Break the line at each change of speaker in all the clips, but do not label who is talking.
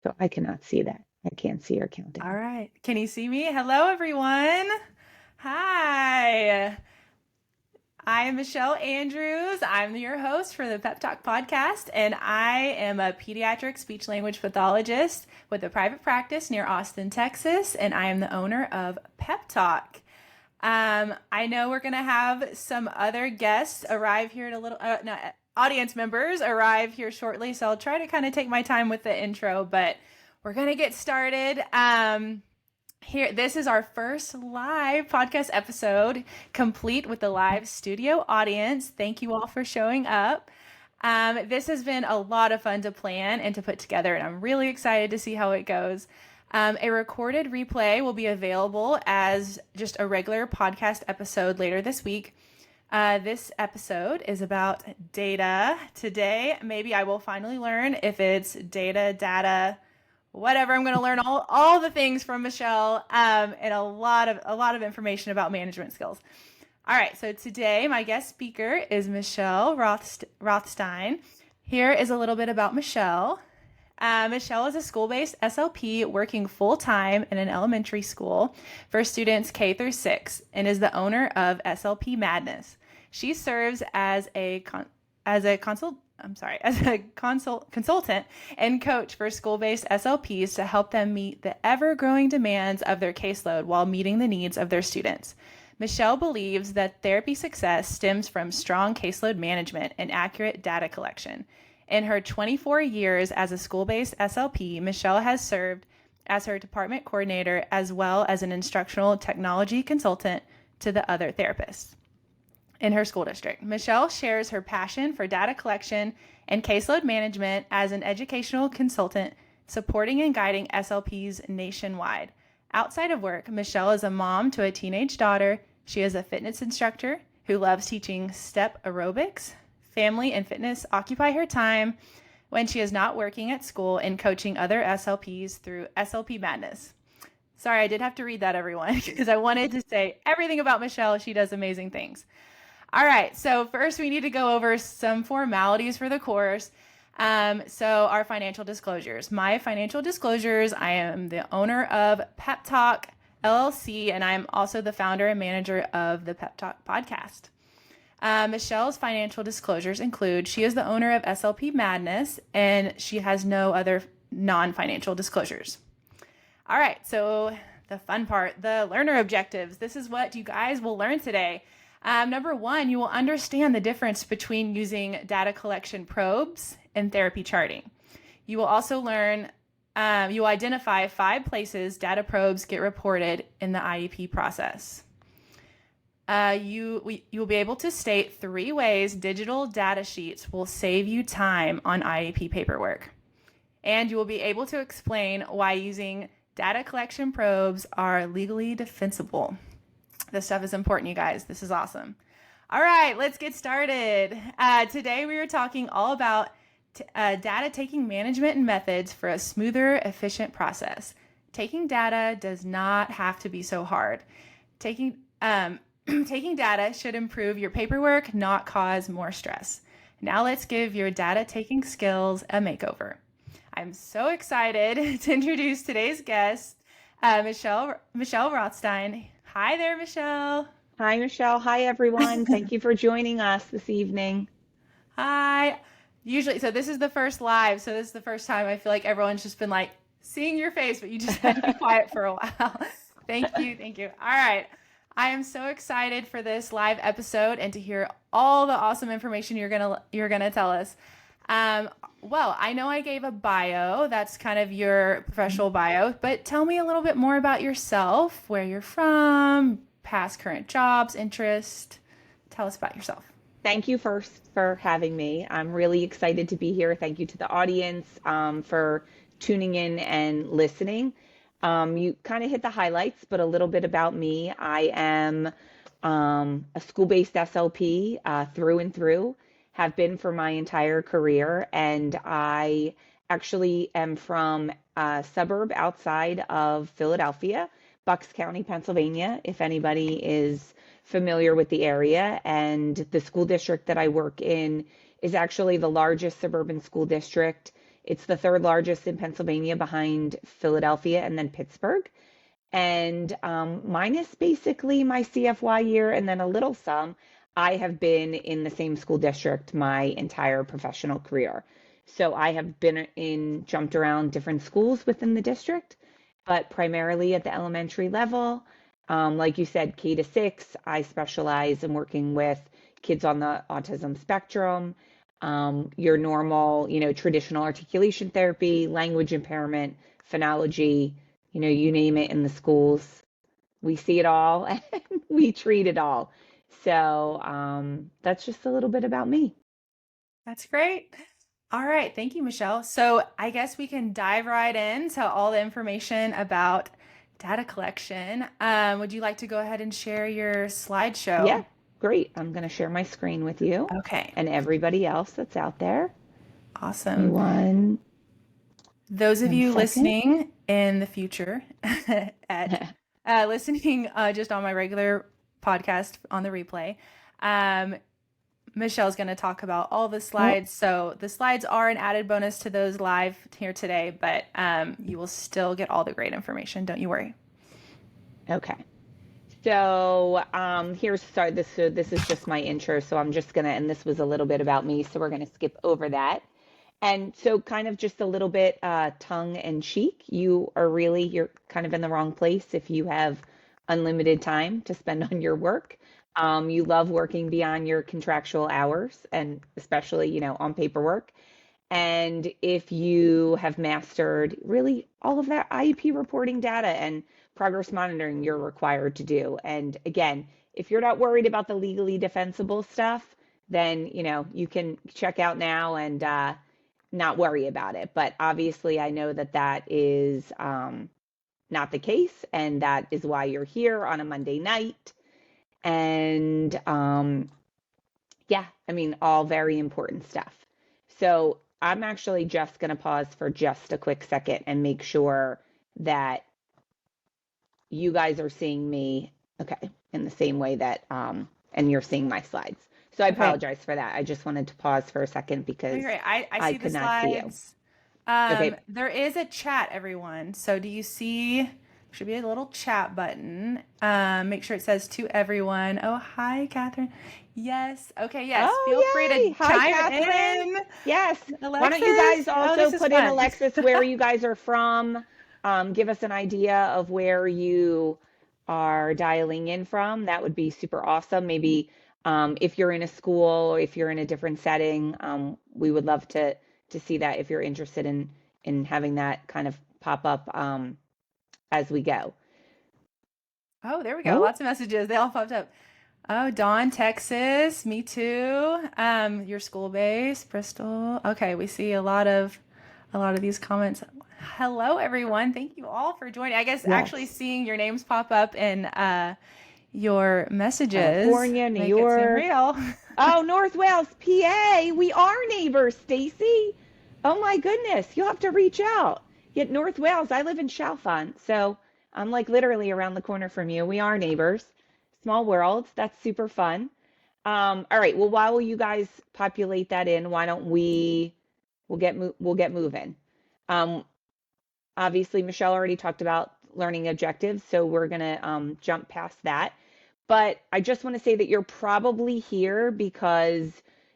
So I cannot see that. I can't see her
All
counting.
right. Can you see me? Hello, everyone. Hi. I'm Michelle Andrews. I'm your host for the Pep Talk podcast, and I am a pediatric speech language pathologist with a private practice near Austin, Texas, and I am the owner of Pep Talk. I know we're going to have some other guests arrive here in a little, no, audience members arrive here shortly, so I'll try to kind of take my time with the intro, but we're going to get started. Here, this is our first live podcast episode, complete with the live studio audience. Thank you all for showing up. This has been a lot of fun to plan and to put together, and I'm really excited to see how it goes. A recorded replay will be available as just a regular podcast episode later this week. This episode is about data. Today, maybe I will finally learn if it's data, whatever. I'm going to learn all the things from Michele, and a lot of information about management skills. All right, so today my guest speaker is Michele Rothstein. Here is a little bit about Michele. Michele is a school-based SLP working full-time in an elementary school for students K through 6 and is the owner of SLP Madness. She serves as a consultant and coach for school-based SLPs to help them meet the ever-growing demands of their caseload while meeting the needs of their students. Michele believes that therapy success stems from strong caseload management and accurate data collection. In her 24 years as a school-based SLP, Michele has served as her department coordinator as well as an instructional technology consultant to the other therapists in her school district. Michele shares her passion for data collection and caseload management as an educational consultant, supporting and guiding SLPs nationwide. Outside of work, Michele is a mom to a teenage daughter. She is a fitness instructor who loves teaching step aerobics. Family and fitness occupy her time when she is not working at school and coaching other SLPs through SLP Madness. Sorry, I did have to read that, everyone, because I wanted to say everything about Michele. She does amazing things. All right, so first we need to go over some formalities for the course. So our financial disclosures. My financial disclosures, I am the owner of Pep Talk LLC, and I'm also the founder and manager of the Pep Talk podcast. Michele's financial disclosures include she is the owner of SLP Madness, and she has no other non-financial disclosures. All right, so the fun part, the learner objectives. This is what you guys will learn today. Number one, you will understand the difference between using data collection probes and therapy charting. You will also learn, you will identify 5 places data probes get reported in the IEP process. You will be able to state 3 ways digital data sheets will save you time on IEP paperwork. And you will be able to explain why using data collection probes are legally defensible. This stuff is important, you guys. This is awesome. All right, let's get started. Today we are talking all about data taking management and methods for a smoother, efficient process. Taking data does not have to be so hard. Taking data should improve your paperwork, not cause more stress. Now let's give your data taking skills a makeover. I'm so excited to introduce today's guest, Michele Rothstein. Hi there, Michele.
Hi, Michelle. Hi, everyone. Thank you for joining us this evening.
Hi. So this is the first live, so this is the first time I feel like everyone's just been like seeing your face, but you just had to be quiet for a while. Thank you. All right. I am so excited for this live episode and to hear all the awesome information you're gonna tell us. Well, I know I gave a bio. That's kind of your professional bio, but tell me a little bit more about yourself, where you're from, past, current jobs, interest. Tell us about yourself.
Thank you first for having me. I'm really excited to be here. Thank you to the audience for tuning in and listening. You kind of hit the highlights, but a little bit about me. I am a school-based SLP through and through, have been for my entire career, and I actually am from a suburb outside of Philadelphia, Bucks County, Pennsylvania, if anybody is familiar with the area. And the school district that I work in is actually the largest suburban school district It's the third largest in Pennsylvania behind Philadelphia and then Pittsburgh. And minus basically my CFY year and then a little some, I have been in the same school district my entire professional career. So I have jumped around different schools within the district, but primarily at the elementary level. Like you said, K to 6, I specialize in working with kids on the autism spectrum, your normal, traditional articulation therapy, language impairment, phonology, you name it in the schools. We see it all and we treat it all. So that's just a little bit about me.
That's great. All right. Thank you, Michele. So I guess we can dive right into all the information about data collection. Would you like to go ahead and share your
Yeah,
slideshow?
great. I'm going to share my screen with you
Okay.
and everybody else that's out there. Give me
Awesome. Those of
one
you
second.
listening in the future at listening just on my regular podcast on the replay, Michele's going to talk about all the
Oh,
slides. So the slides are an added bonus to those live here today, but you will still get all the great information. Don't you worry.
okay. So this is just my intro. So I'm just gonna, and this was a little bit about me. So we're gonna skip over that. And so kind of just a little bit tongue in cheek. You're kind of in the wrong place if you have unlimited time to spend on your work. You love working beyond your contractual hours and especially, on paperwork. And if you have mastered really all of that IEP reporting data and progress monitoring you're required to do. And again, if you're not worried about the legally defensible stuff, then, you can check out now and not worry about it. But obviously, I know that that is not the case. And that is why you're here on a Monday night. And yeah, I mean, all very important stuff. So I'm actually just going to pause for just a quick second and make sure that you guys are seeing me, okay, in the same way that, and you're seeing my slides. So I
Okay.
apologize for that. I just wanted to pause for a second
Okay,
because
great. I
I
see the
could not see you.
slides.
Okay.
There is a chat, everyone. So do you see? Should be a little chat button. Make sure it says to everyone. Oh, hi, Catherine. Yes. Okay. Yes. Feel free
Oh,
to
yay. Hi,
chime
Catherine.
in.
Yes. Why don't you guys
Alexis. Oh,
also
this is
put in,
fun.
Alexis, where you guys are from? Give us an idea of where you are dialing in from. That would be super awesome. Maybe if you're in a school or if you're in a different setting, we would love to see that if you're interested in having that kind of pop up as we go.
Oh, there we go.
Oh,
Lots of messages. They all popped up. Oh, Dawn, Texas. Me too. Your school base, Bristol. Okay, we see a lot of these comments. Hello, everyone. Thank you all for joining. I guess actually
yes.
seeing your names pop up in your messages
California, New
make it seem
York.
real.
Oh, North Wales, PA. We are neighbors, Stacy. Oh my goodness, you'll have to reach out. Yet North Wales, I live in Chalfont, so I'm like literally around the corner from you. We are neighbors. Small world. That's super fun. All right. Well, while you guys populate that in, why don't we'll get moving. Um, Obviously, Michele already talked about learning objectives, so we're gonna jump past that. But I just want to say that you're probably here because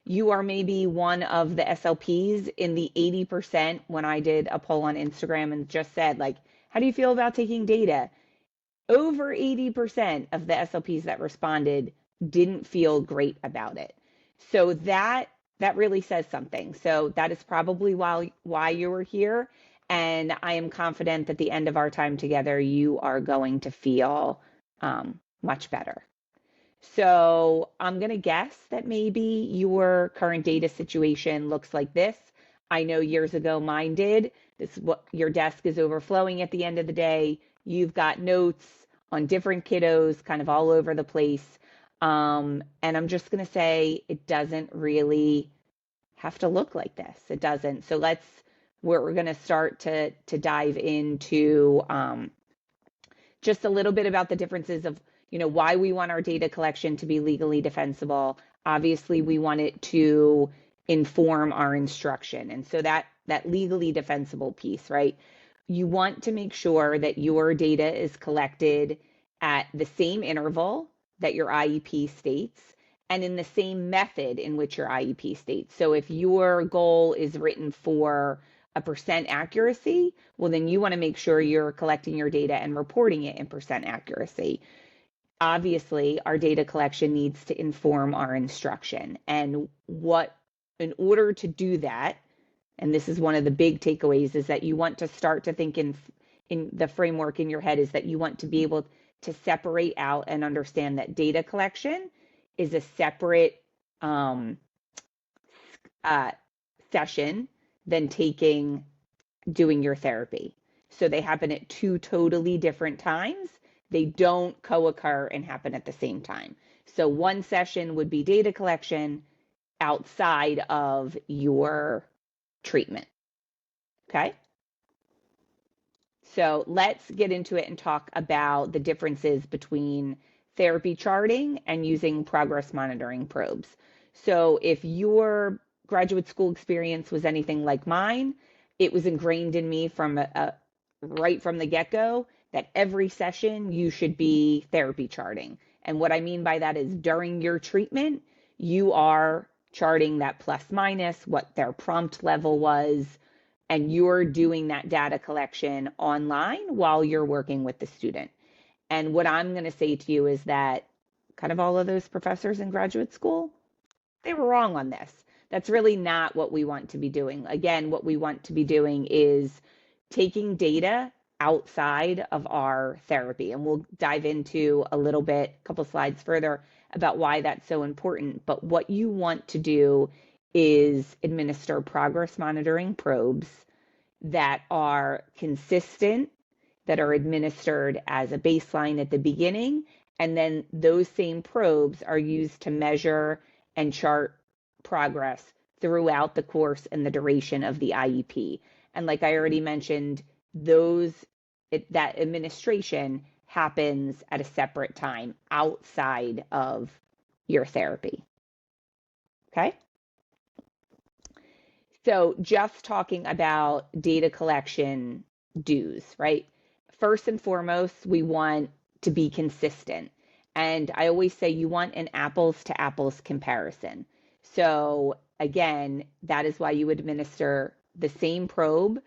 you are maybe one of the SLPs in the 80% when I did a poll on Instagram and just said, like, how do you feel about taking data? Over 80% of the SLPs that responded didn't feel great about it. So that really says something. So that is probably why you were here. And I am confident that the end of our time together, you are going to feel much better. So I'm going to guess that maybe your current data situation looks like this. I know years ago mine did. This is what your desk is overflowing at the end of the day. You've got notes on different kiddos kind of all over the place. And I'm just going to say it doesn't really have to look like this. It doesn't. So we're going to start to dive into just a little bit about the differences of, why we want our data collection to be legally defensible. Obviously, we want it to inform our instruction. And so that that legally defensible piece, right? You want to make sure that your data is collected at the same interval that your IEP states and in the same method in which your IEP states. So if your goal is written for a percent accuracy, well, then you want to make sure you're collecting your data and reporting it in percent accuracy. Obviously, our data collection needs to inform our instruction. And what, in order to do that, and this is one of the big takeaways, is that you want to start to think in the framework in your head is that you want to be able to separate out and understand that data collection is a separate uh, session than doing your therapy. So they happen at two totally different times. They don't co-occur and happen at the same time. So one session would be data collection outside of your treatment. Okay. So let's get into it and talk about the differences between therapy charting and using progress monitoring probes. So if your graduate school experience was anything like mine, it was ingrained in me from right from the get-go that every session you should be therapy charting. And what I mean by that is during your treatment, you are charting that plus minus, what their prompt level was, and you're doing that data collection online while you're working with the student. And what I'm going to say to you is that kind of all of those professors in graduate school, they were wrong on this. That's really not what we want to be doing. Again, what we want to be doing is taking data outside of our therapy. And we'll dive into a little bit, a couple slides further about why that's so important. But what you want to do is administer progress monitoring probes that are consistent, that are administered as a baseline at the beginning, and then those same probes are used to measure and chart progress throughout the course and the duration of the IEP. And like I already mentioned, that administration happens at a separate time outside of your therapy. Okay? So just talking about data collection dues, right? First and foremost, we want to be consistent. And I always say you want an apples to apples comparison. So again, that is why you would administer the same probe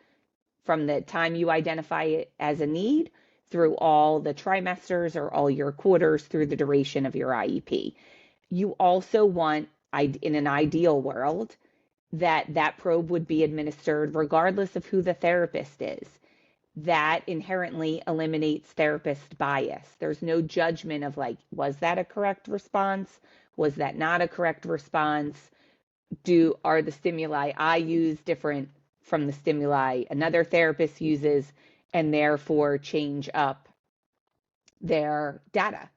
from the time you identify it as a need through all the trimesters or all your quarters through the duration of your IEP. You also want, in an ideal world, that probe would be administered regardless of who the therapist is. That inherently eliminates therapist bias. There's no judgment of like, was that a correct response? Was that not a correct response? Are the stimuli I use different from the stimuli another therapist uses, and therefore change up their data,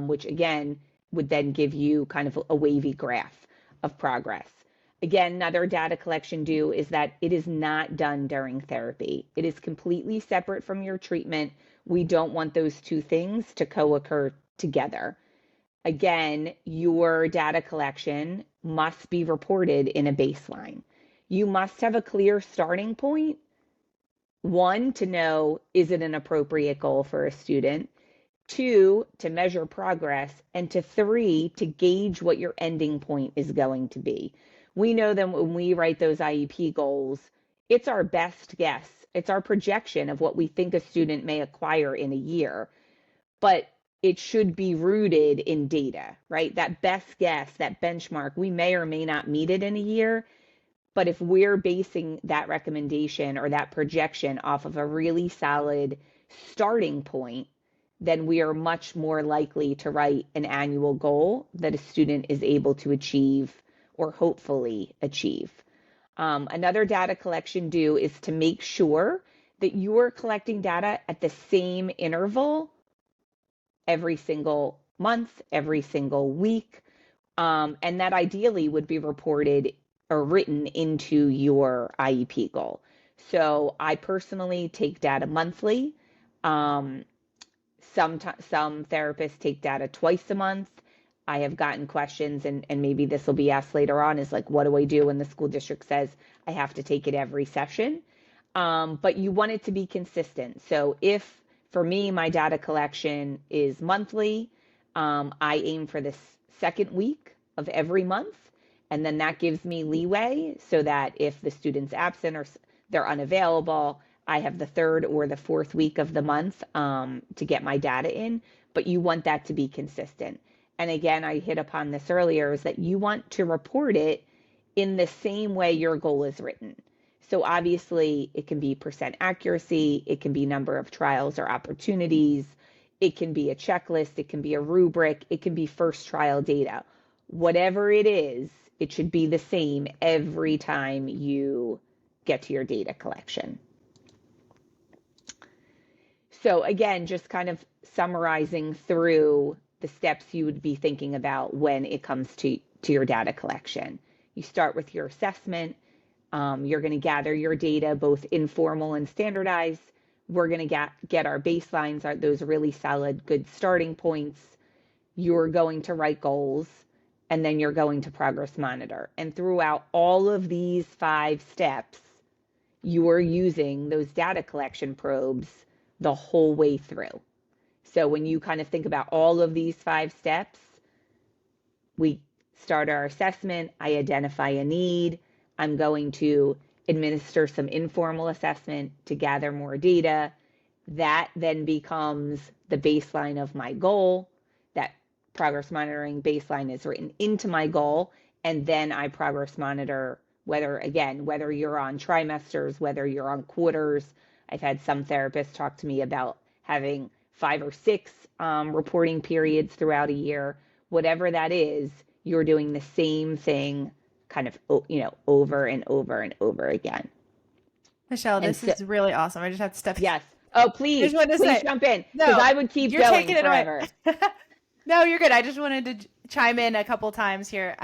which again would then give you kind of a wavy graph of progress. Again, another data collection due is that it is not done during therapy. It is completely separate from your treatment. We don't want those two things to co-occur together. Again, your data collection must be reported in a baseline. You must have a clear starting point. One, to know, is it an appropriate goal for a student? Two, to measure progress. And to three, to gauge what your ending point is going to be. We know that when we write those IEP goals, it's our best guess. It's our projection of what we think a student may acquire in a year, but it should be rooted in data, right? That best guess, that benchmark, we may or may not meet it in a year, but if we're basing that recommendation or that projection off of a really solid starting point, then we are much more likely to write an annual goal that a student is able to achieve or hopefully achieve. Another data collection due is to make sure that you're collecting data at the same interval every single month, every single week, and that ideally would be reported or written into your IEP goal. So I personally take data monthly. Some therapists take data twice a month. I have gotten questions, and maybe this will be asked later on, is like, what do I do when the school district says I have to take it every session? But you want it to be consistent. So if, for me, my data collection is monthly, I aim for the second week of every month. And then that gives me leeway so that if the student's absent or they're unavailable, I have the third or the fourth week of the month to get my data in. But you want that to be consistent. And again, I hit upon this earlier, is that you want to report it in the same way your goal is written. So obviously it can be percent accuracy, it can be number of trials or opportunities, it can be a checklist, it can be a rubric, it can be first trial data. Whatever it is, it should be the same every time you get to your data collection. So again, just kind of summarizing through the steps you would be thinking about when it comes to your data collection. You start with your assessment. You're going to gather your data, both informal and standardized. We're going to get our baselines, those really solid, good starting points. You're going to write goals, and then you're going to progress monitor. And throughout all of these 5 steps, you are using those data collection probes the whole way through. So when you kind of think about all of these 5 steps, we start our assessment, I identify a need, I'm going to administer some informal assessment to gather more data. That then becomes the baseline of my goal. That progress monitoring baseline is written into my goal, and then I progress monitor whether you're on trimesters, whether you're on quarters. I've had some therapists talk to me about having 5 or 6 reporting periods throughout a year. Whatever that is, you're doing the same thing kind of, over and over and over again.
Michele, this is really awesome. I just have to step in.
Yes. Oh, please jump in, because I would keep going forever.
No, you're good. I just wanted to chime in a couple times here.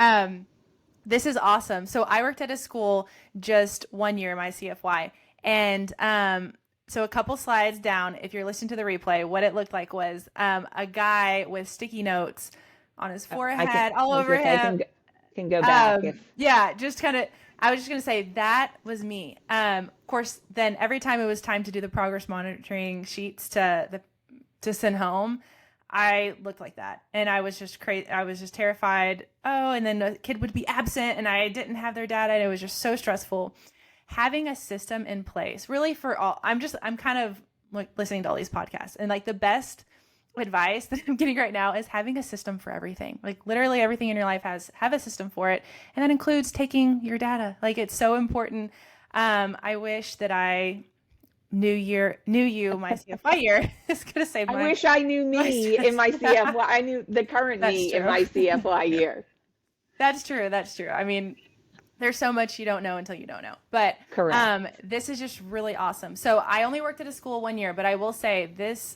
This is awesome. So I worked at a school just 1 year, my CFY. And so a couple slides down, if you're listening to the replay, what it looked like was a guy with sticky notes on his forehead, all over him.
Can go back.
Yeah, just kind of, I was just going to say that was me. Of course, then every time it was time to do the progress monitoring sheets to send home, I looked like that. And I was just crazy. I was just terrified. Oh, and then the kid would be absent and I didn't have their data. And it was just so stressful. Having a system in place really for all, I'm kind of like listening to all these podcasts, and like the best advice that I'm getting right now is having a system for everything. Like literally everything in your life have a system for it. And that includes taking your data. Like it's so important. I wish that I knew you my CFY year. It's going to save
I wish I knew me in my CFY. I knew the current me in my CFY year.
That's true. I mean, there's so much you don't know until you don't know. But
correct.
This is just really awesome. So I only worked at a school 1 year, but I will say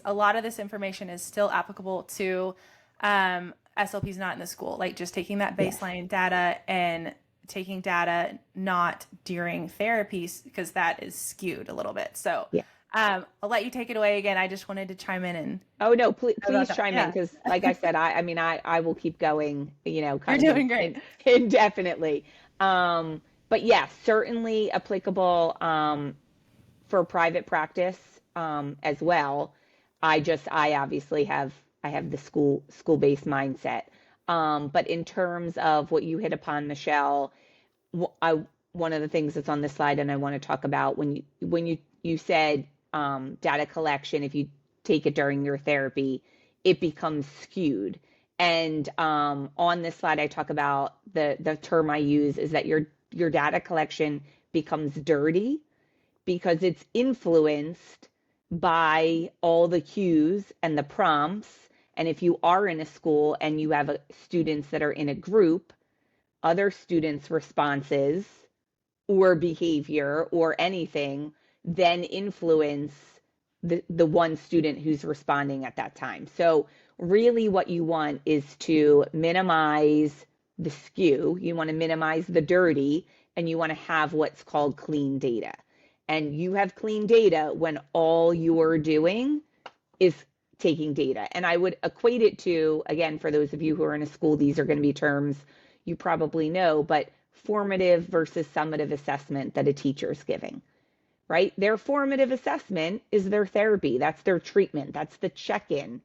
a lot of this information is still applicable to SLPs not in the school. Like just taking that baseline data and taking data not during therapies, because that is skewed a little bit. So I'll let you take it away again. I just wanted to chime in and.
Oh no, please chime in, because like I said, I will keep going. You're
doing great.
Indefinitely. But yeah, certainly applicable for private practice as well. I obviously have the school-based mindset. But in terms of what you hit upon, Michele, one of the things that's on this slide, and I want to talk about when you said data collection, if you take it during your therapy, it becomes skewed. And on this slide, I talk about the term I use is that your data collection becomes dirty because it's influenced by all the cues and the prompts. And if you are in a school and you have students that are in a group, other students' responses or behavior or anything then influence the one student who's responding at that time. So really what you want is to minimize the skew, you want to minimize the dirty, and you want to have what's called clean data. And you have clean data when all you're doing is taking data. And I would equate it to, again, for those of you who are in a school, these are going to be terms you probably know, but formative versus summative assessment that a teacher is giving, right? Their formative assessment is their therapy. That's their treatment. That's the check-in.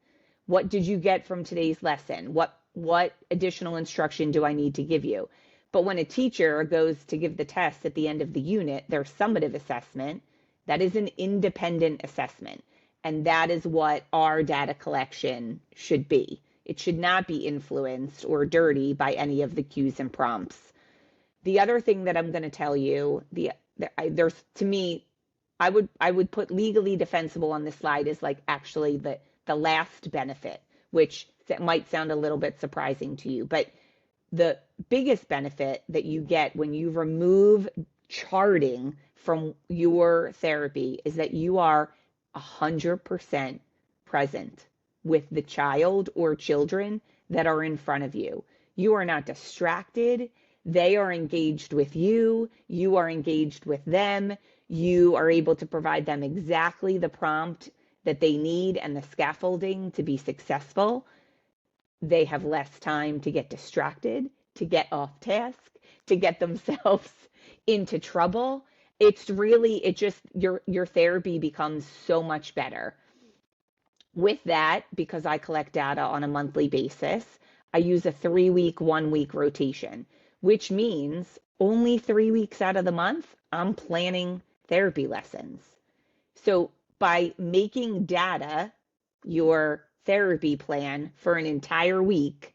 What did you get from today's lesson? What additional instruction do I need to give you? But when a teacher goes to give the test at the end of the unit, their summative assessment, that is an independent assessment. And that is what our data collection should be. It should not be influenced or dirty by any of the cues and prompts. The other thing that I'm going to tell you, there's to me, I would put legally defensible on this slide is like actually the last benefit, which might sound a little bit surprising to you, but the biggest benefit that you get when you remove charting from your therapy is that you are 100% present with the child or children that are in front of you. You are not distracted. They are engaged with you. You are engaged with them. You are able to provide them exactly the prompt that they need and the scaffolding to be successful. They have less time to get distracted, to get off task, to get themselves into trouble. It's really, it just, your therapy becomes so much better. With that, because I collect data on a monthly basis, I use a 3-week, 1-week rotation, which means only 3 weeks out of the month, I'm planning therapy lessons. So by making data your therapy plan for an entire week,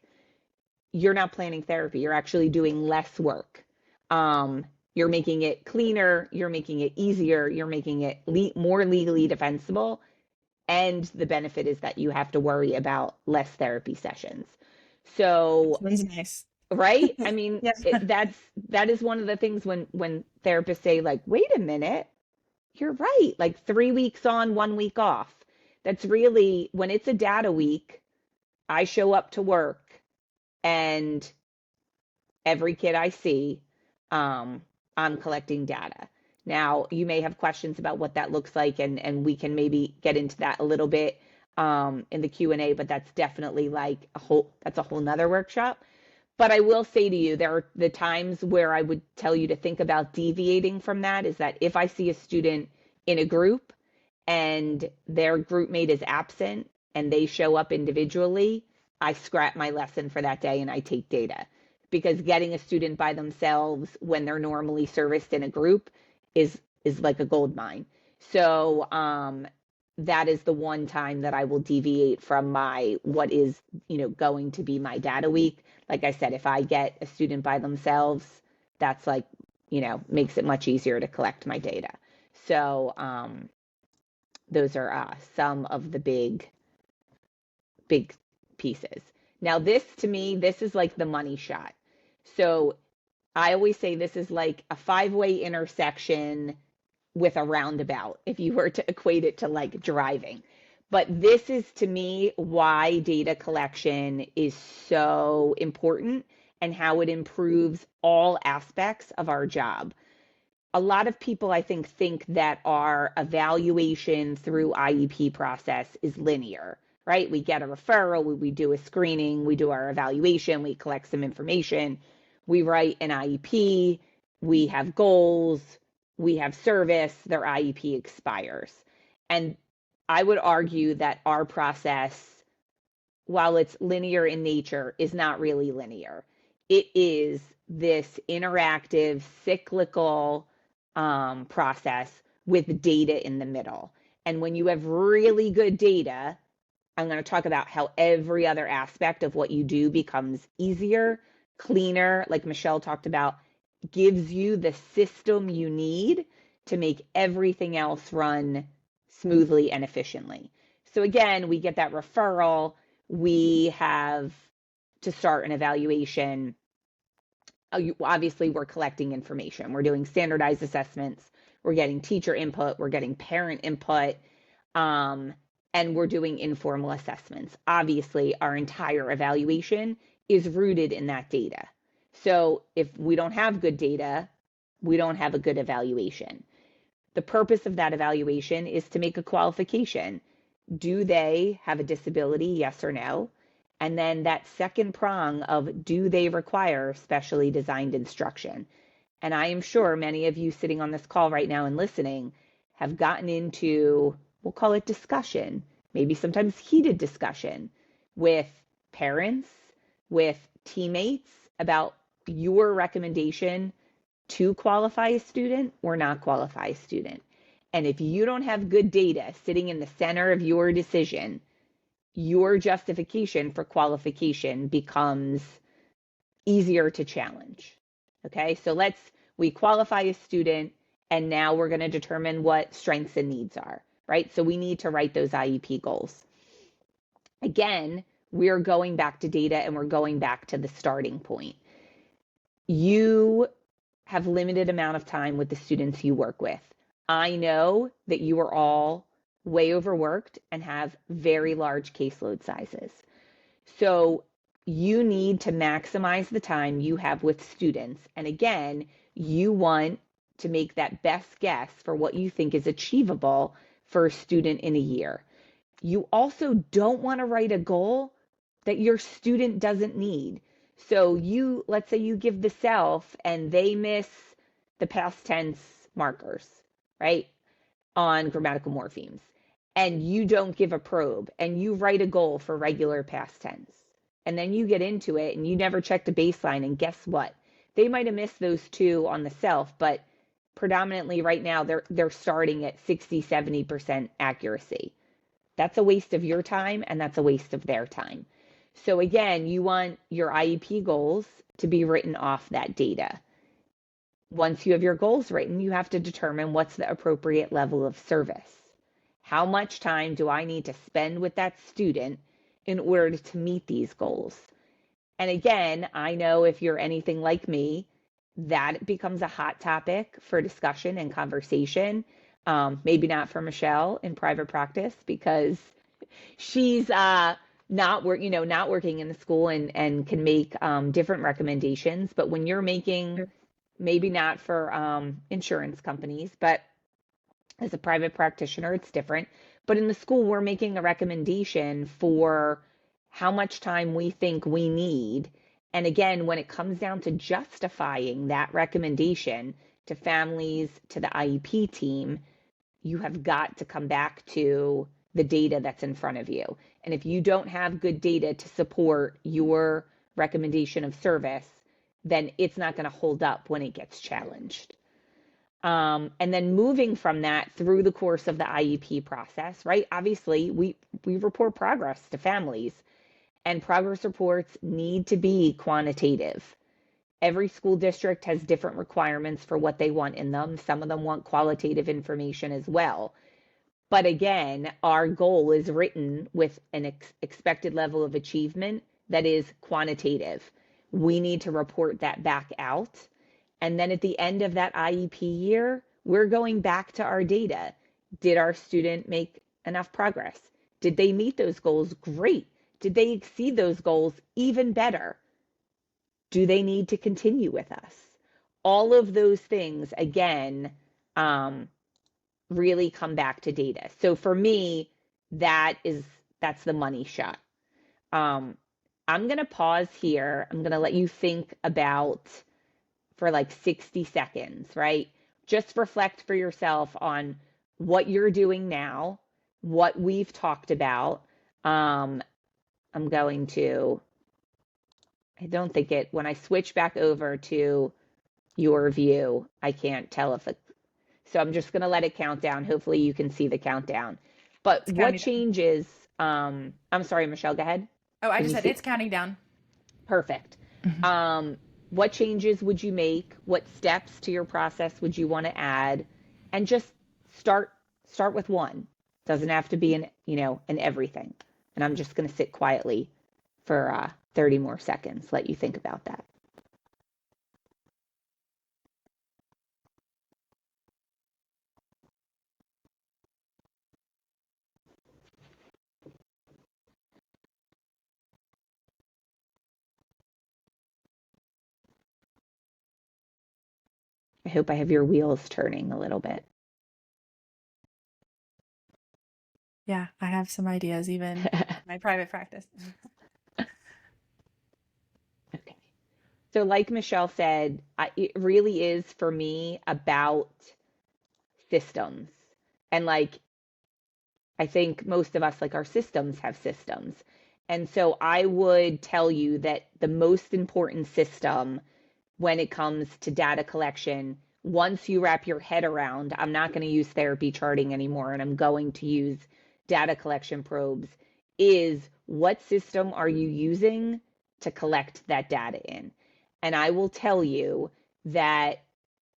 you're not planning therapy. You're actually doing less work. You're making it cleaner. You're making it easier. You're making it more legally defensible. And the benefit is that you have to worry about less therapy sessions. So,
Sounds nice.
right? I mean,
Yeah.
that is one of the things when therapists say like, wait a minute, you're right. Like 3 weeks on, 1 week off. That's really when it's a data week, I show up to work and every kid I see, I'm collecting data. Now, you may have questions about what that looks like, and we can maybe get into that a little bit in the Q&A, but that's definitely like that's a whole nother workshop. But I will say to you, there are the times where I would tell you to think about deviating from that is that if I see a student in a group and their group mate is absent and they show up individually, I scrap my lesson for that day and I take data. Because getting a student by themselves when they're normally serviced in a group is like a gold mine. So that is the one time that I will deviate from my what is going to be my data week. Like I said, if I get a student by themselves, that's like makes it much easier to collect my data. So those are some of the big pieces. Now this to me, this is like the money shot. So I always say this is like a 5-way intersection with a roundabout, if you were to equate it to like driving. But this is to me why data collection is so important and how it improves all aspects of our job. A lot of people, I think that our evaluation through IEP process is linear, right? We get a referral, we do a screening, we do our evaluation, we collect some information, we write an IEP, we have goals, we have service, their IEP expires. And I would argue that our process, while it's linear in nature, is not really linear. It is this interactive, cyclical process with data in the middle. And when you have really good data, I'm going to talk about how every other aspect of what you do becomes easier, cleaner, like Michele talked about, gives you the system you need to make everything else run smoothly and efficiently. So again, we get that referral, we have to start an evaluation. Obviously, we're collecting information. We're doing standardized assessments. We're getting teacher input. We're getting parent input. And we're doing informal assessments. Obviously, our entire evaluation is rooted in that data. So if we don't have good data, we don't have a good evaluation. The purpose of that evaluation is to make a qualification. do they have a disability, yes or no? And then that second prong of do they require specially designed instruction? And I am sure many of you sitting on this call right now and listening have gotten into, we'll call it discussion, maybe sometimes heated discussion with parents, with teammates about your recommendation to qualify a student or not qualify a student. And if you don't have good data sitting in the center of your decision, your justification for qualification becomes easier to challenge. Okay, so we qualify a student and now we're going to determine what strengths and needs are, right? So we need to write those IEP goals. Again, we're going back to data and we're going back to the starting point. You have limited amount of time with the students you work with. I know that you are all way overworked and have very large caseload sizes. So you need to maximize the time you have with students. And again, you want to make that best guess for what you think is achievable for a student in a year. You also don't want to write a goal that your student doesn't need. So let's say you give the self and they miss the past tense markers, right? On grammatical morphemes. And you don't give a probe and you write a goal for regular past tense. And then you get into it and you never check the baseline. And guess what? They might have missed those two on the self, but predominantly right now they're starting at 60, 70% accuracy. That's a waste of your time and that's a waste of their time. So again, you want your IEP goals to be written off that data. Once you have your goals written, you have to determine what's the appropriate level of service. How much time do I need to spend with that student in order to meet these goals? And again, I know if you're anything like me, that becomes a hot topic for discussion and conversation. Maybe not for Michele in private practice because she's not working in the school and can make different recommendations. But when you're making, maybe not for insurance companies, but as a private practitioner, it's different. But in the school, we're making a recommendation for how much time we think we need. And again, when it comes down to justifying that recommendation to families, to the IEP team, you have got to come back to the data that's in front of you. And if you don't have good data to support your recommendation of service, then it's not going to hold up when it gets challenged. And then moving from that through the course of the IEP process, right? Obviously, we report progress to families, and progress reports need to be quantitative. Every school district has different requirements for what they want in them. Some of them want qualitative information as well. But again, our goal is written with an expected level of achievement that is quantitative. We need to report that back out. And then at the end of that IEP year, we're going back to our data. Did our student make enough progress? Did they meet those goals? Great. Did they exceed those goals? Even better. Do they need to continue with us? All of those things, again, really come back to data. So for me, that's the money shot. I'm going to pause here. I'm going to let you think about for like 60 seconds, right? Just reflect for yourself on what you're doing now, what we've talked about. I'm going to, I don't think when I switch back over to your view, I can't tell if it, so I'm just going to let it count down. Hopefully you can see the countdown. But
It's
what
counting down.
changes, I'm sorry, Michele, go ahead.
Oh, I
Can
just
you
said
see?
it's counting down.
Perfect.
Mhm.
What changes would you make? What steps to your process would you want to add? And just start start with one. Doesn't have to be an everything. And I'm just going to sit quietly for 30 more seconds. Let you think about that. I hope I have your wheels turning a little bit.
Yeah, I have some ideas even in my private practice.
Okay. So, like Michelle said, it really is for me about systems. And like, I think most of us, like our systems have systems. And so I would tell you that the most important system when it comes to data collection, once you wrap your head around, I'm not going to use therapy charting anymore and I'm going to use data collection probes, is what system are you using to collect that data in? And I will tell you that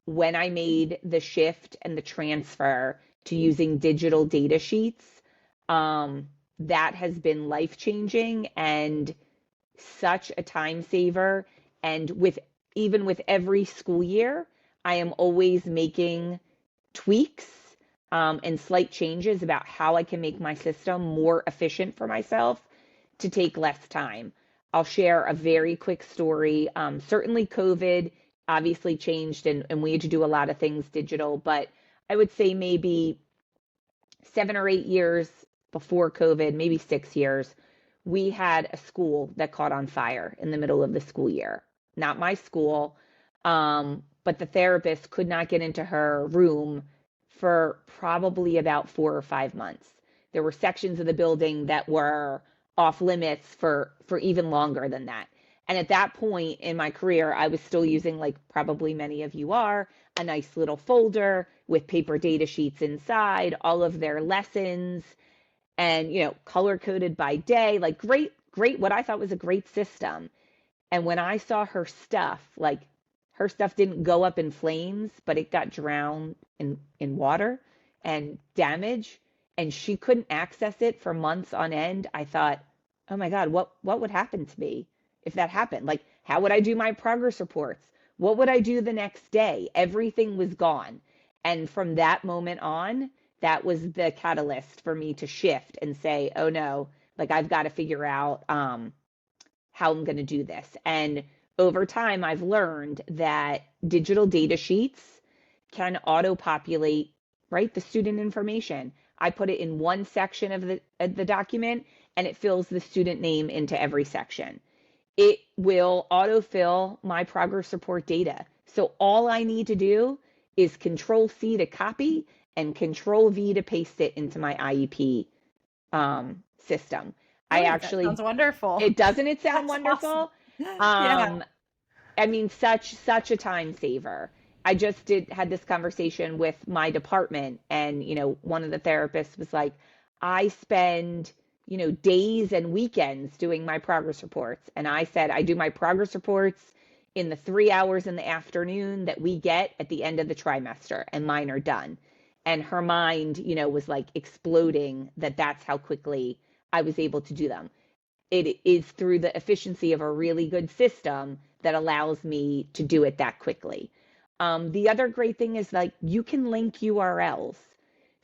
when I made the shift and the transfer to using digital data sheets, that has been life changing and such a time saver. And with even with every school year, I am always making tweaks and slight changes about how I can make my system more efficient for myself to take less time. I'll share a very quick story. Certainly, COVID obviously changed, and we had to do a lot of things digital, but I would say maybe 7 or 8 years before COVID, maybe 6 years, we had a school that caught on fire in the middle of the school year. Not my school, but the therapist could not get into her room for probably about 4 or 5 months. There were sections of the building that were off limits for even longer than that. And at that point in my career, I was still using, like probably many of you are, a nice little folder with paper data sheets inside, all of their lessons, and color coded by day, like great, what I thought was a great system. And when I saw her stuff, like her stuff didn't go up in flames, but it got drowned in water and damage, and she couldn't access it for months on end, I thought, oh my God, what would happen to me if that happened? Like, how would I do my progress reports? What would I do the next day? Everything was gone. And from that moment on, that was the catalyst for me to shift and say, oh no, like I've got to figure out how I'm going to do this. And over time, I've learned that digital data sheets can auto populate, right, the student information. I put it in one section of the document and it fills the student name into every section. It will autofill my progress report data. So all I need to do is Control C to copy and Control V to paste it into my IEP system. I
Oh, that
actually,
sounds wonderful.
it doesn't it sound
That's awesome.
wonderful?
Yeah.
Um, I mean, such a time saver. I just did had this conversation with my department, and one of the therapists was like, I spend days and weekends doing my progress reports, and I said I do my progress reports in the 3 hours in the afternoon that we get at the end of the trimester, and mine are done. And her mind, was like exploding that that's how quickly I was able to do them. It is through the efficiency of a really good system that allows me to do it that quickly. The other great thing is like you can link URLs.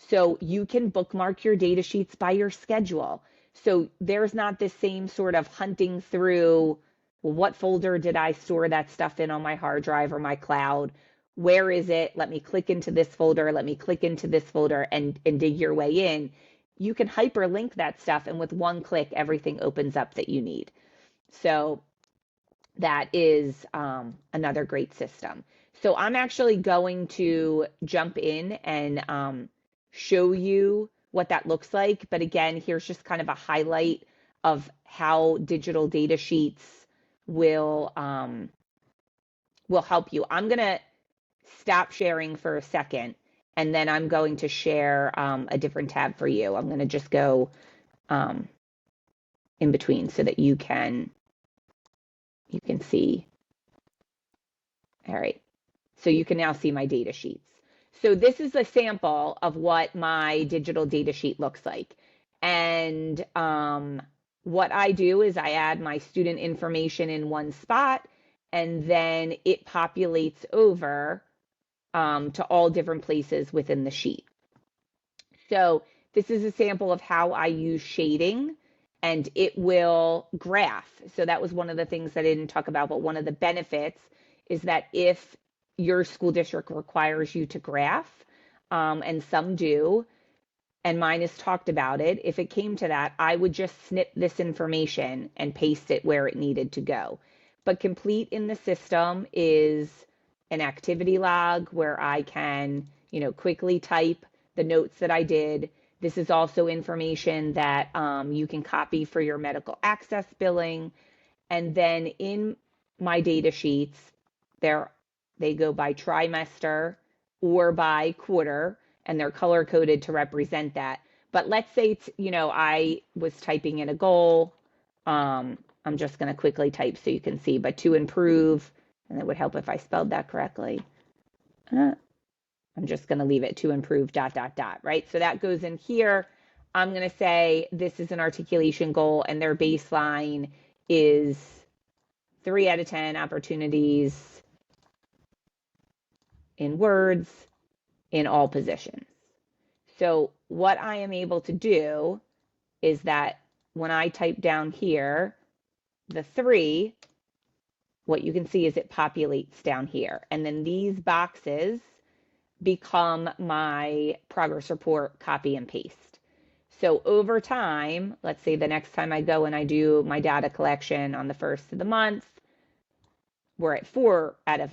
So you can bookmark your data sheets by your schedule. So there's not this same sort of hunting through, well, what folder did I store that stuff in on my hard drive or my cloud? Where is it? Let me click into this folder. Let me click into this folder and dig your way in. You can hyperlink that stuff, and with one click, everything opens up that you need. So that is another great system. So I'm actually going to jump in and show you what that looks like. But again, here's just kind of a highlight of how digital data sheets will help you. I'm gonna stop sharing for a second, and then I'm going to share a different tab for you. I'm gonna just go um, in between so that you can see. All right. So you can now see my data sheets. So this is a sample of what my digital data sheet looks like. And what I do is I add my student information in one spot, and then it populates over to all different places within the sheet. So this is a sample of how I use shading, and it will graph. So that was one of the things I didn't talk about, but one of the benefits is that if your school district requires you to graph, and some do, and mine is talked about it, if it came to that, I would just snip this information and paste it where it needed to go. But complete in the system is an activity log where I can, quickly type the notes that I did. This is also information that you can copy for your medical access billing. And then in my data sheets, they go by trimester or by quarter, and they're color coded to represent that. But let's say, I was typing in a goal. I'm just going to quickly type so you can see, but to improve, and it would help if I spelled that correctly. I'm just going to leave it to improve ... right? So that goes in here. I'm going to say this is an articulation goal, and their baseline is 3 out of 10 opportunities in words in all positions. So what I am able to do is that when I type down here, the 3, what you can see is it populates down here. And then these boxes become my progress report copy and paste. So over time, let's say the next time I go and I do my data collection on the first of the month, we're at 4 out of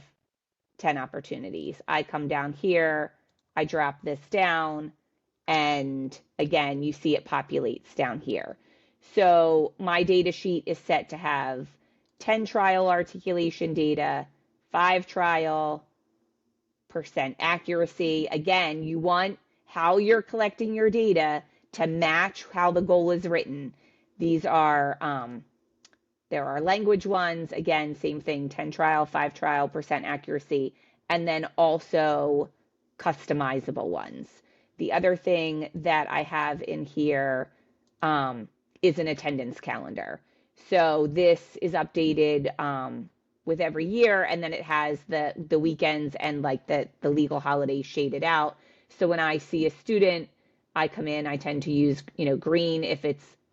10 opportunities. I come down here, I drop this down, and again, you see it populates down here. So my data sheet is set to have 10 trial articulation data, 5 trial, percent accuracy. Again, you want how you're collecting your data to match how the goal is written. These are, there are language ones. Again, same thing, 10 trial, 5 trial, percent accuracy, and then also customizable ones. The other thing that I have in here is an attendance calendar. So this is updated with every year, and then it has the weekends and like the legal holidays shaded out. So when I see a student, I come in, I tend to use, green if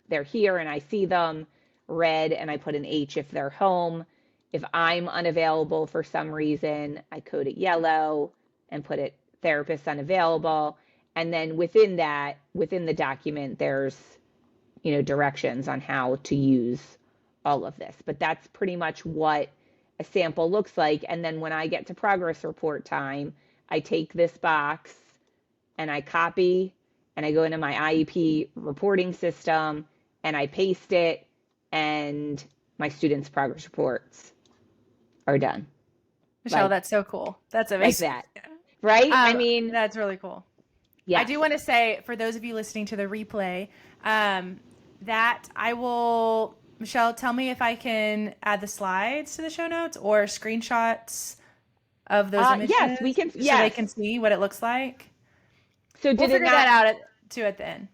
they're here and I see them, red, and I put an H if they're home. If I'm unavailable for some reason, I code it yellow and put it therapist unavailable. And then within that, within the document, there's, directions on how to use all of this. But that's pretty much what a sample looks like. And then when I get to progress report time, I take this box and I copy and I go into my IEP reporting system and I paste it, and my students' progress reports are done.
Michele, that's so cool. That's amazing.
Like that, right? I mean,
that's really cool.
Yeah.
I do want to say, for those of you listening to the replay, that I will, Michele, tell me if I can add the slides to the show notes or screenshots of those images.
Yes, we can.
So they can see what it looks like.
So
we'll figure that out at the end.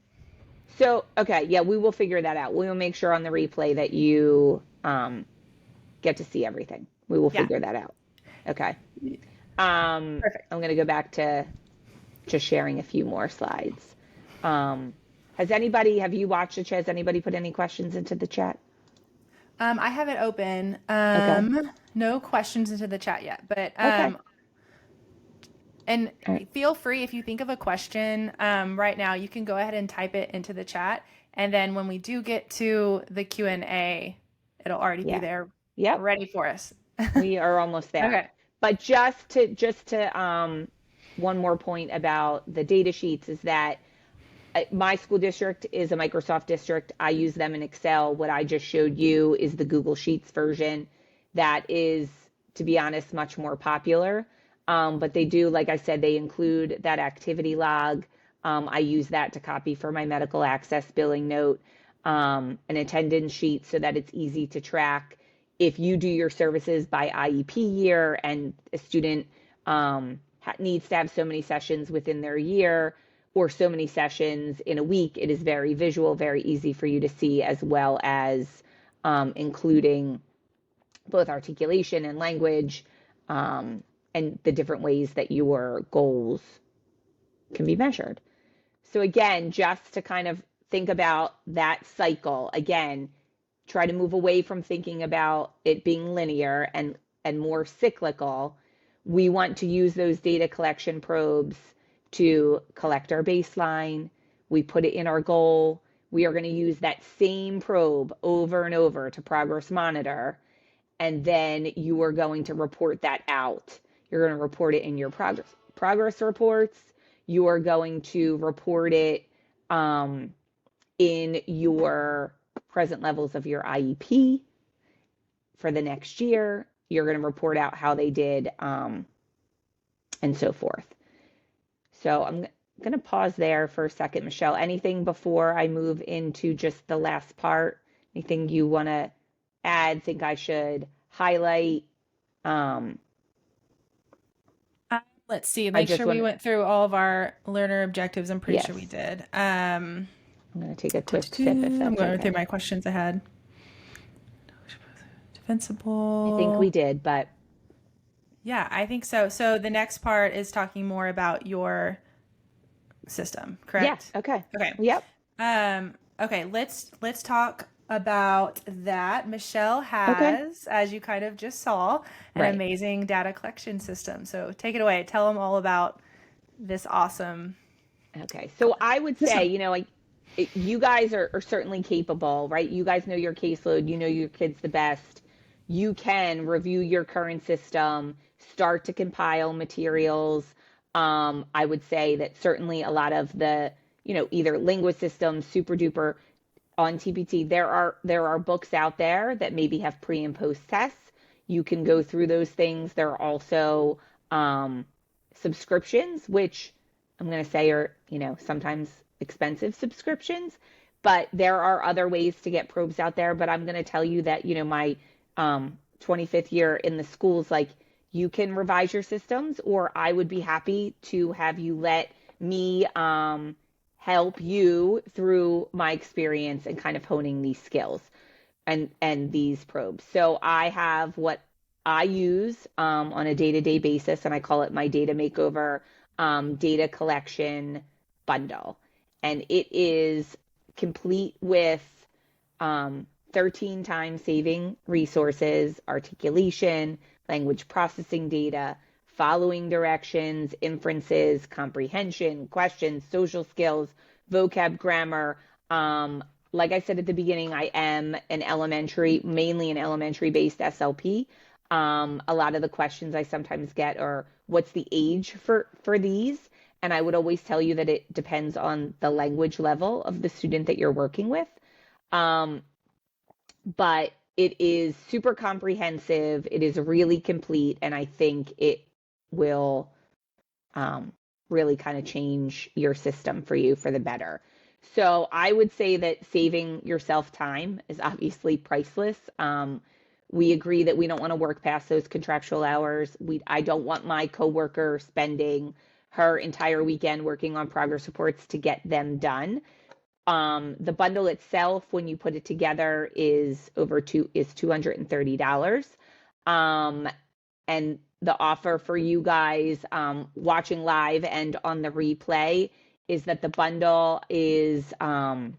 So, okay, yeah, we will figure that out. We will make sure on the replay that you get to see everything. We will figure that out. Okay. Perfect. I'm going to go back to just sharing a few more slides. Have you watched the chat? Has anybody put any questions into the chat?
I have it open. Okay. No questions into the chat yet, but okay. And feel free, if you think of a question right now, you can go ahead and type it into the chat. And then when we do get to the Q&A, it'll already be there ready for us.
We are almost there. Okay. But just to one more point about the data sheets is that my school district is a Microsoft district. I use them in Excel. What I just showed you is the Google Sheets version. That is, to be honest, much more popular. But they do, like I said, they include that activity log. I use that to copy for my medical access billing note, an attendance sheet so that it's easy to track. If you do your services by IEP year and a student needs to have so many sessions within their year or so many sessions in a week, it is very visual, very easy for you to see, as well as including both articulation and language, and the different ways that your goals can be measured. So again, just to kind of think about that cycle, again, try to move away from thinking about it being linear and more cyclical. We want to use those data collection probes to collect our baseline. We put it in our goal. We are going to use that same probe over and over to progress monitor. And then you are going to report that out. You're going to report it in your progress reports. You are going to report it in your present levels of your IEP for the next year. You're going to report out how they did, and so forth. So I'm going to pause there for a second. Michele, anything before I move into just the last part? Anything you want to add, think I should highlight?
Let's see,
I
make
just
sure we
want,
went through all of our learner objectives. I'm pretty sure we
yes,
did.
I'm going to take a quick sip if
I'm
that's
going through
okay.
my questions ahead.
I think
Defensible.
we did, but
Yeah, I think so. So the next part is talking more about your system,
yeah,
correct?
okay.
Okay.
Yep.
Okay, let's talk about that. Michele
Okay.
has, as you kind of just saw, an
Right.
amazing data collection system. So take it away. Tell them all about this awesome
Okay. So I would say,
system.
like you guys are certainly capable, right? You guys know your caseload, you know your kids the best. You can review your current system, start to compile materials. I would say that certainly a lot of the, either linguist systems, super duper on TPT, there are books out there that maybe have pre and post tests. You can go through those things. There are also subscriptions, which I'm going to say are, sometimes expensive subscriptions, but there are other ways to get probes out there. But I'm going to tell you that, my 25th year in the schools, like you can revise your systems, or I would be happy to have you let me help you through my experience and kind of honing these skills and these probes. So I have what I use on a day-to-day basis, and I call it my data makeover data collection bundle. And it is complete with 13 time saving resources, articulation, language processing data, following directions, inferences, comprehension, questions, social skills, vocab, grammar. Like I said at the beginning, I am mainly an elementary based SLP. A lot of the questions I sometimes get are, what's the age for these? And I would always tell you that it depends on the language level of the student that you're working with. But it is super comprehensive. It is really complete, and I think it will really kind of change your system for you for the better. So I would say that saving yourself time is obviously priceless. We agree that we don't want to work past those contractual hours. I don't want my coworker spending her entire weekend working on progress reports to get them done. The bundle itself, when you put it together, is $230. And the offer for you guys watching live and on the replay is that the bundle is going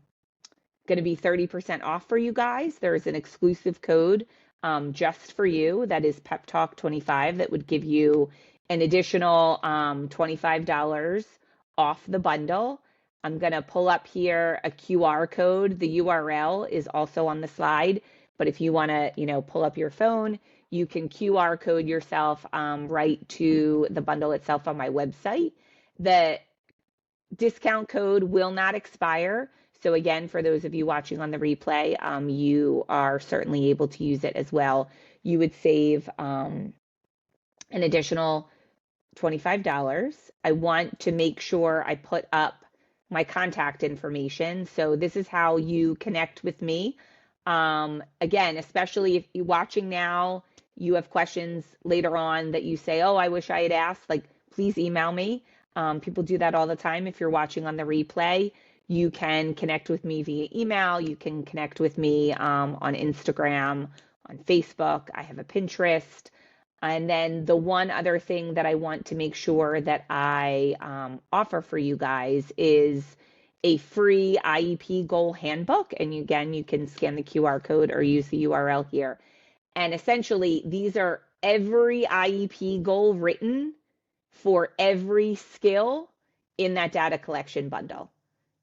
to be 30% off for you guys. There's an exclusive code just for you that is Pep Talk 25 that would give you an additional $25 off the bundle. I'm going to pull up here a QR code. The URL is also on the slide, but if you want to, pull up your phone, you can QR code yourself right to the bundle itself on my website. The discount code will not expire. So again, for those of you watching on the replay, you are certainly able to use it as well. You would save an additional $25. I want to make sure I put up my contact information. So this is how you connect with me. Again, especially if you're watching now, you have questions later on that you say, oh, I wish I had asked, like, please email me. People do that all the time. If you're watching on the replay, you can connect with me via email. You can connect with me on Instagram, on Facebook. I have a Pinterest. And then the one other thing that I want to make sure that I offer for you guys is a free IEP goal handbook. And again, you can scan the QR code or use the URL here. And essentially, these are every IEP goal written for every skill in that data collection bundle.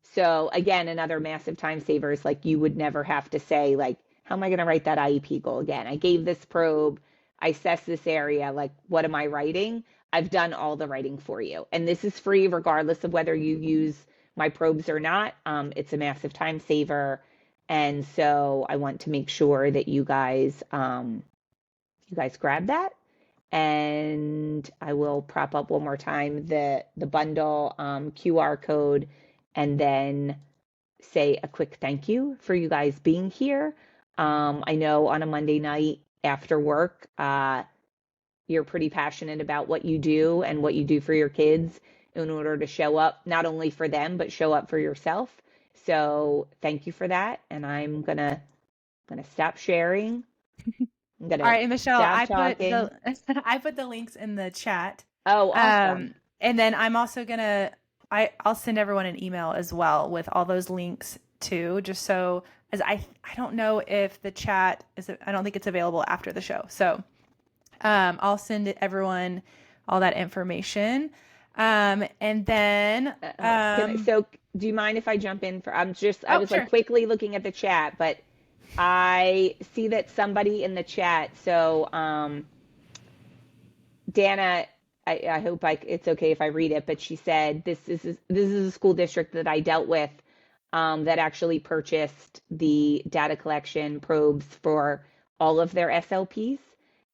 So again, another massive time saver is like you would never have to say like, how am I going to write that IEP goal again? I gave this probe, I assessed this area, like what am I writing? I've done all the writing for you. And this is free regardless of whether you use my probes or not. It's a massive time saver. And so I want to make sure that you guys grab that. And I will prop up one more time the bundle QR code, and then say a quick thank you for you guys being here. I know on a Monday night after work, you're pretty passionate about what you do and what you do for your kids in order to show up not only for them but show up for yourself. So thank you for that, and I'm gonna stop sharing. I'm
All
gonna
right, and Michelle,
stop talking.
I put the links in the chat.
Oh, awesome.
And then I'm also gonna I'll send everyone an email as well with all those links too, just so as I don't know if the chat is, I don't think it's available after the show. So I'll send everyone all that information. And then
So do you mind if I jump in for, I
oh
was like
sure.
quickly looking at the chat, but I see that somebody in the chat, so Dana, I hope it's okay if I read it, but she said this is a school district that I dealt with that actually purchased the data collection probes for all of their SLPs.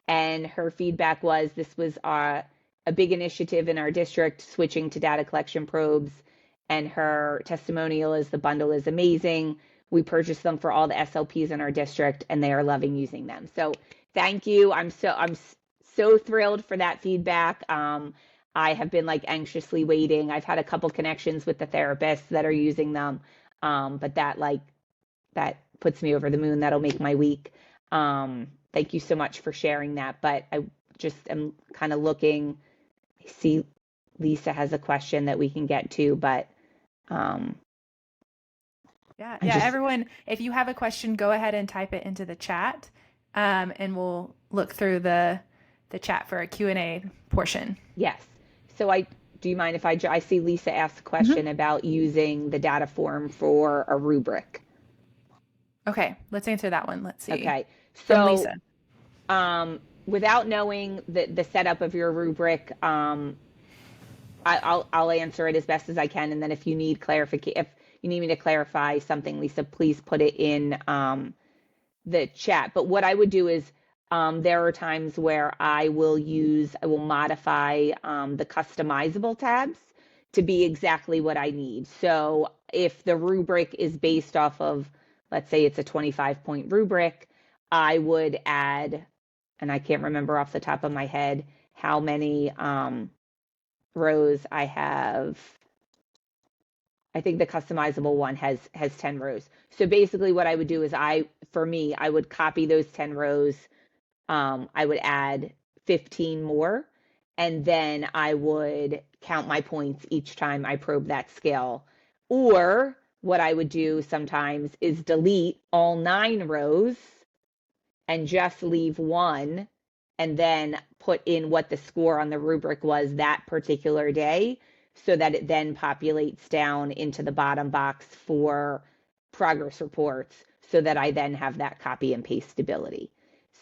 And her feedback was this was a big initiative in our district, switching to data collection probes. And her testimonial is the bundle is amazing. We purchased them for all the SLPs in our district, and they are loving using them. So thank you. I'm so thrilled for that feedback. I have been like anxiously waiting. I've had a couple connections with the therapists that are using them, but that puts me over the moon. That'll make my week. Thank you so much for sharing that. But I just am kind of looking. I see Lisa has a question that we can get to, but um,
Yeah,
I
yeah.
just
Everyone, if you have a question, go ahead and type it into the chat, and we'll look through the chat for a Q&A portion.
yes. So do you mind if I see Lisa asked a
Mhm.
question about using the data form for a rubric.
Okay, let's answer that one. Let's see.
Okay.
From
So
Lisa.
without knowing the setup of your rubric, I'll answer it as best as I can, and then if you need clarification, if you need me to clarify something, Lisa, please put it in the chat. But what I would do is there are times where I will modify the customizable tabs to be exactly what I need. So if the rubric is based off of, let's say it's a 25-point rubric, I would add, and I can't remember off the top of my head how many rows I have. I think the customizable one has 10 rows. So basically what I would do is for me, I would copy those 10 rows. I would add 15 more, and then I would count my points each time I probe that scale. Or what I would do sometimes is delete all 9 rows and just leave one, and then put in what the score on the rubric was that particular day, so that it then populates down into the bottom box for progress reports, so that I then have that copy and paste ability.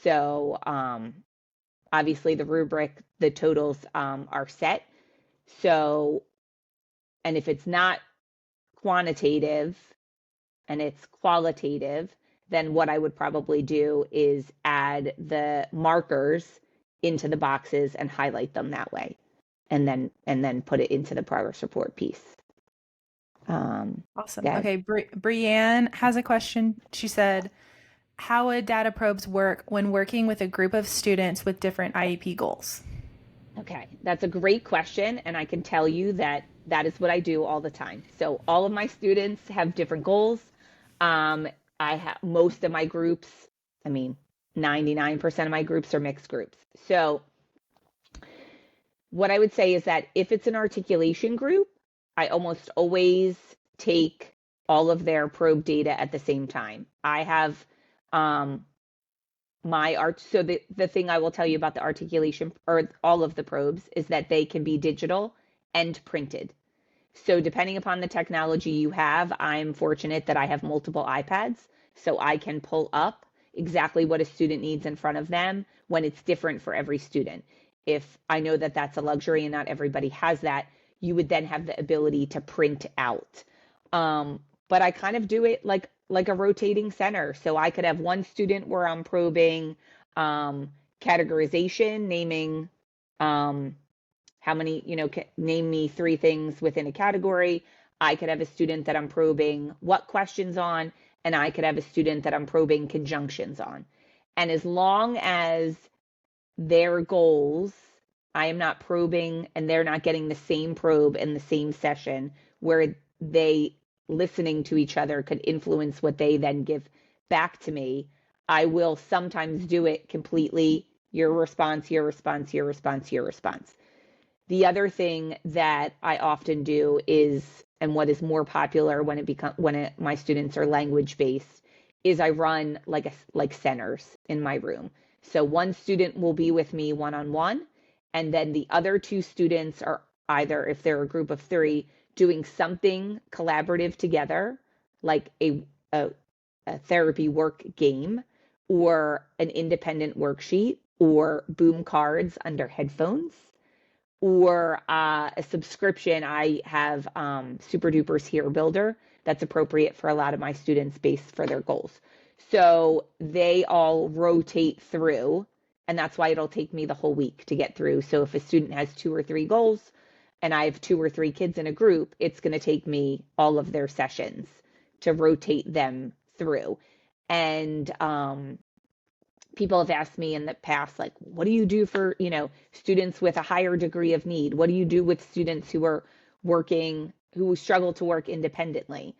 So obviously the rubric, the totals are set. So, and if it's not quantitative and it's qualitative, then what I would probably do is add the markers into the boxes and highlight them that way, and then put it into the progress report piece.
Awesome.
Good.
Okay, Brianne has a question. She said, how would data probes work when working with a group of students with different IEP goals?
Okay, that's a great question, and I can tell you that that is what I do all the time. So all of my students have different goals. Um, I have most of my groups, I mean, 99% of my groups are mixed groups. So what I would say is that if it's an articulation group, I almost always take all of their probe data at the same time. I have um, my art. So the thing I will tell you about the articulation or all of the probes is that they can be digital and printed. So depending upon the technology you have, I'm fortunate that I have multiple iPads, so I can pull up exactly what a student needs in front of them when it's different for every student. If I know that that's a luxury and not everybody has that, you would then have the ability to print out. But I kind of do it like a rotating center. So I could have one student where I'm probing categorization, naming how many, name me three things within a category. I could have a student that I'm probing what questions on, and I could have a student that I'm probing conjunctions on. And as long as their goals, I am not probing and they're not getting the same probe in the same session where they listening to each other could influence what they then give back to me, I will sometimes do it completely your response, your response, your response, your response. The other thing that I often do is, and what is more popular when my students are language based, is I run like centers in my room. So one student will be with me one on one, and then the other two students are either, if they're a group of three, doing something collaborative together, like a therapy work game, or an independent worksheet, or boom cards under headphones, or a subscription. I have Super Duper's Here Builder that's appropriate for a lot of my students based for their goals. So they all rotate through, and that's why it'll take me the whole week to get through. So if a student has two or three goals and I have two or three kids in a group, it's going to take me all of their sessions to rotate them through. And people have asked me in the past, like, what do you do for, students with a higher degree of need? What do you do with students who are working, who struggle to work independently?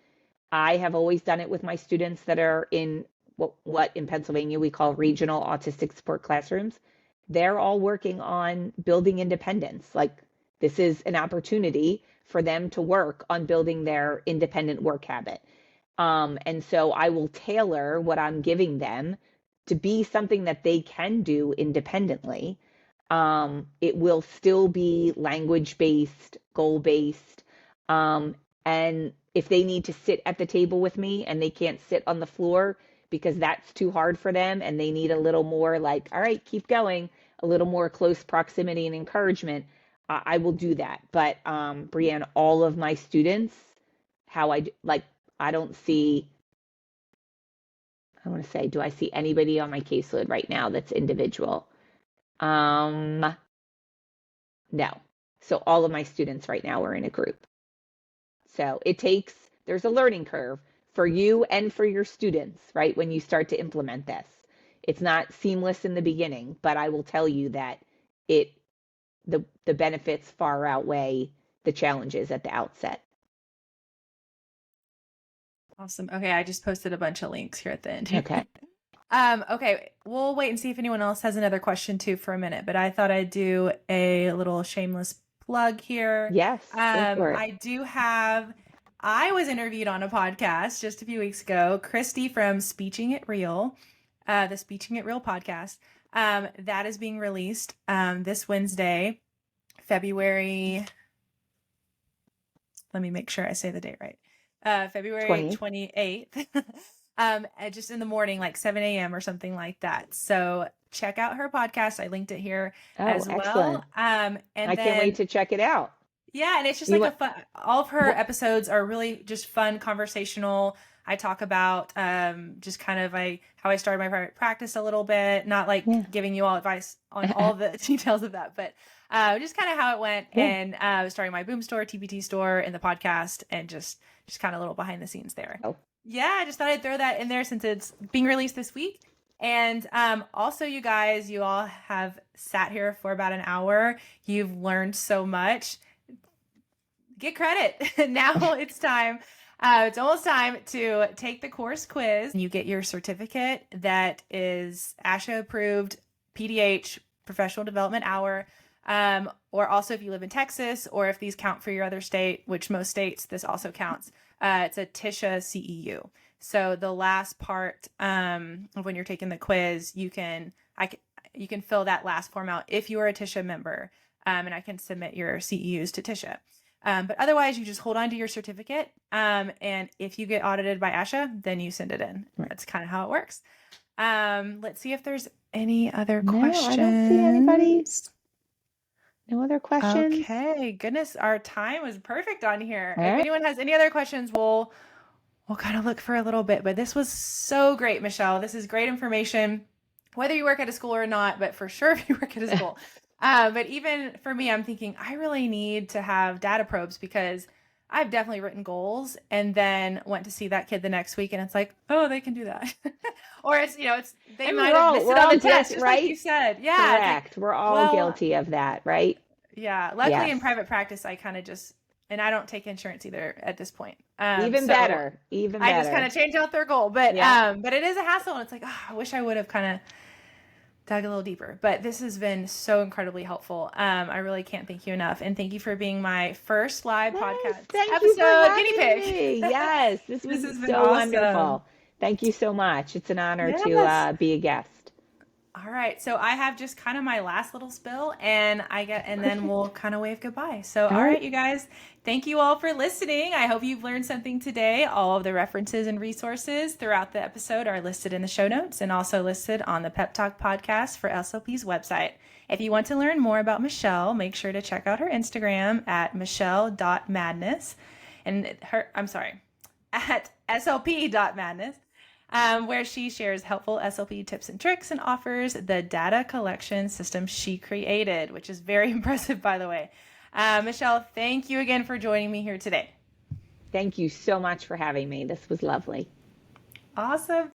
I have always done it with my students that are in what in Pennsylvania we call regional autistic support classrooms. They're all working on building independence. Like, this is an opportunity for them to work on building their independent work habit. And so I will tailor what I'm giving them to be something that they can do independently. It will still be language based, goal based. And if they need to sit at the table with me and they can't sit on the floor because that's too hard for them and they need a little more, like, all right, keep going, a little more close proximity and encouragement, I will do that. But Brianne, all of my students, I don't see, I want to say, do I see anybody on my caseload right now that's individual? Um, no. So all of my students right now are in a group. So there's a learning curve for you and for your students, right? When you start to implement this, it's not seamless in the beginning, but I will tell you that it, the benefits far outweigh the challenges at the outset.
Awesome. Okay, I just posted a bunch of links here at the end.
Okay.
Okay, we'll wait and see if anyone else has another question too for a minute, but I thought I'd do a little shameless plug here.
Yes, go for it.
I was interviewed on a podcast just a few weeks ago, Christy from Speeching It Real, the Speeching It Real podcast. That is being released this Wednesday, February. Let me make sure I say the date right. February 28th. Just in the morning, like 7 a.m. or something like that. So check out her podcast. I linked it here as
excellent.
well. And
I can't wait to check it out.
Yeah, and it's just like all of her episodes are really just fun, conversational. I talk about just kind of how I started my private practice a little bit, not like giving you all advice on all the details of that, but just kind of how it went, and starting my boom store, TPT store, in the podcast, and just kind of a little behind the scenes there. Yeah, I just thought I'd throw that in there since it's being released this week. And also, you guys, you all have sat here for about an hour. You've learned so much. Get credit. Now it's time. It's almost time to take the course quiz. You get your certificate that is ASHA approved PDH, Professional Development Hour. Or also if you live in Texas, or if these count for your other state, which most states, this also counts. It's a TISHA CEU. So the last part of when you're taking the quiz, you can fill that last form out if you are a TISHA member, and I can submit your CEUs to TISHA. But otherwise, you just hold on to your certificate. And if you get audited by ASHA, then you send it in.
Right.
That's kind of how it works. Let's see if there's any other
No,
questions.
I don't see anybody. No other questions?
Okay, goodness, our time was perfect on here.
All
If
right.
anyone has any other questions, we'll kind of look for a little bit. But this was so great, Michele. This is great information, whether you work at a school or not, but for sure if you work at a school. But even for me, I'm thinking I really need to have data probes because I've definitely written goals and then went to see that kid the next week and it's like, oh, they can do that. Or it's, they might have missed it on the test, just like you said. Yeah.
Correct.
It's like,
We're all guilty of that, right?
Yeah. Luckily in
Yes.
private practice, I kind of just, and I don't take insurance either at this point.
Even better. Even
I
better.
just kind of change out their goal, but
Yeah.
but it is a hassle and it's like, oh, I wish I would have kind of dug a little deeper, but this has been so incredibly helpful. I really can't thank you enough. And thank you for being my first live podcast
Thank you for
episode guinea
having
pig.
me. Yes, this was
has been
so
awesome.
wonderful. Thank you so much. It's an honor
Yes.
to be a guest.
All right. So I have just kind of my last little spill and then we'll kind of wave goodbye. So, all right, you guys, thank you all for listening. I hope you've learned something today. All of the references and resources throughout the episode are listed in the show notes and also listed on the Pep Talk podcast for SLP's website. If you want to learn more about Michele, make sure to check out her Instagram at michele.madness and at slp.madness. Where she shares helpful SLP tips and tricks and offers the data collection system she created, which is very impressive, by the way. Michele, thank you again for joining me here today.
Thank you so much for having me. This was lovely.
Awesome.